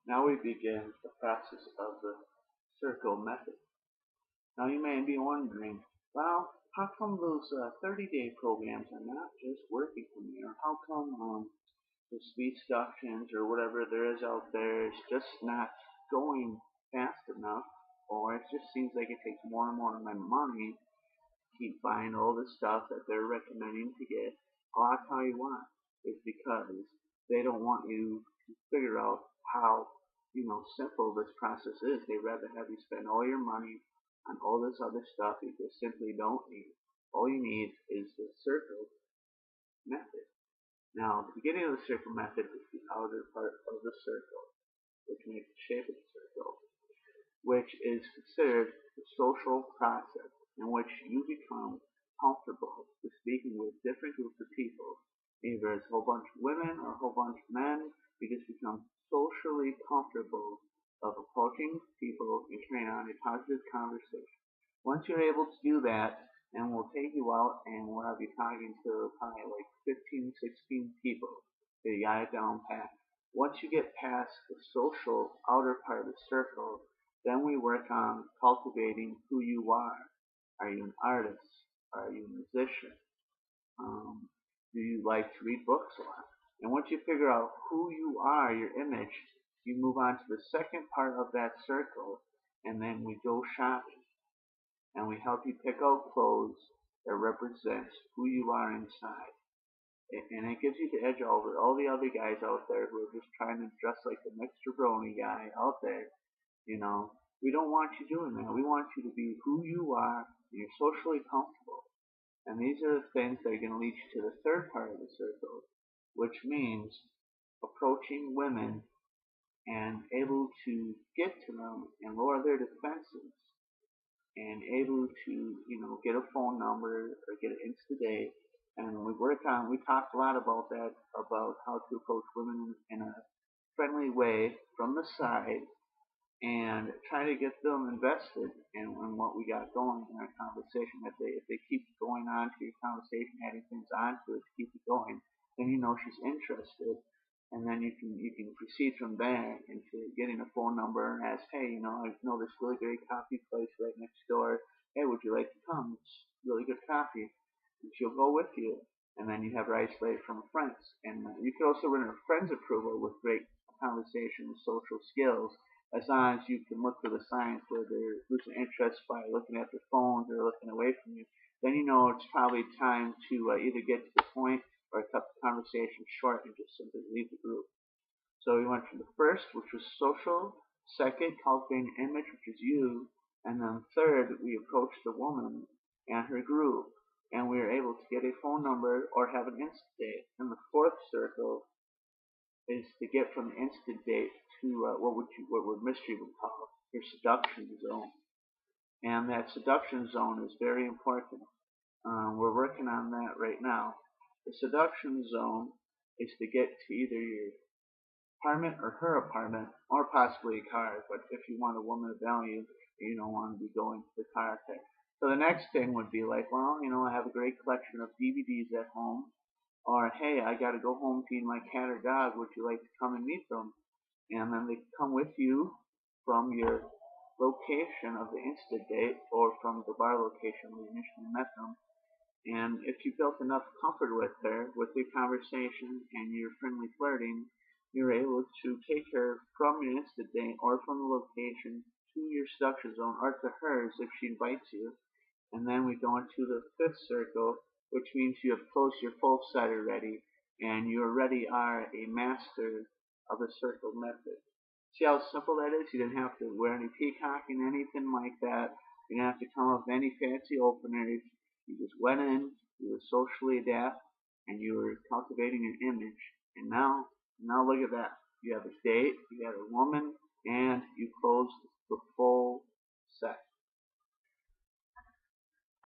Now we begin the process of the circle method. Now you may be wondering, well, how come those 30-day programs are not just working for me? Or how come the speed seductions or whatever there is out there is just not going fast enough? Or it just seems like it takes more and more of my money to keep buying all the stuff that they're recommending to get. Well, I'll tell you why. It's because they don't want you to figure out how simple this process is. They'd rather have you spend all your money on all this other stuff you just simply don't need. All you need is the circle method. Now, the beginning of the circle method is the outer part of the circle, which makes the shape of the circle, which is considered the social process in which you become comfortable with speaking with different groups of people. Either it's a whole bunch of women or a whole bunch of men. You just become socially comfortable of approaching people and carrying on a positive conversation. Once you're able to do that, and we'll take you out and we'll have you talking to probably like 15, 16 people. So you got it down pat. Once you get past the social outer part of the circle, then we work on cultivating who you are. Are you an artist? Are you a musician? Do you like to read books a lot? And once you figure out who you are, your image, you move on to the second part of that circle, and then we go shopping and we help you pick out clothes that represent who you are inside. And it gives you the edge over all the other guys out there who are just trying to dress like the next jabroni guy out there. You know, we don't want you doing that. We want you to be who you are, and you're socially comfortable. And these are the things that are going to lead you to the third part of the circle, which means approaching women and able to get to them and lower their defenses and able to, get a phone number or get an Insta date. And we talked a lot about that, about how to approach women in a friendly way from the side and try to get them invested in what we got going in our conversation. If they keep going on to your conversation, adding things onto it to keep it going, then you know she's interested, and then you can proceed from there into getting a phone number and ask, hey, I know this really great coffee place right next door. Hey, would you like to come? It's really good coffee. And she'll go with you, and then you have her isolated from friends. And you can also run a friend's approval with great conversation and social skills, as long as you can look for the signs where they're losing interest by looking at their phones or looking away from you. Then you know it's probably time to either get to the point or cut the conversation short and just simply leave the group. So we went from the first, which was social, second, cultivating image, which is you, and then third, we approached the woman and her group, and we were able to get a phone number or have an instant date. And the fourth circle is to get from the instant date to what mystery would call your seduction zone. And that seduction zone is very important. We're working on that right now. The seduction zone is to get to either your apartment or her apartment, or possibly a car. But if you want a woman of value, you don't want to be going to the car thing. So the next thing would be like, well, I have a great collection of DVDs at home. Or, hey, I got to go home feed my cat or dog. Would you like to come and meet them? And then they come with you from your location of the instant date or from the bar location where you initially met them. And if you built enough comfort with her, with your conversation and your friendly flirting, you're able to take her from your instant date or from the location to your seduction zone or to hers if she invites you. And then we go into the fifth circle, which means you have closed your full set already, and you already are a master of the circle method. See how simple that is? You didn't have to wear any peacocking, anything like that. You didn't have to come up with any fancy openers. You just went in, you were socially adept, and you were cultivating an image. And now look at that. You have a date, you have a woman, and you closed the full set.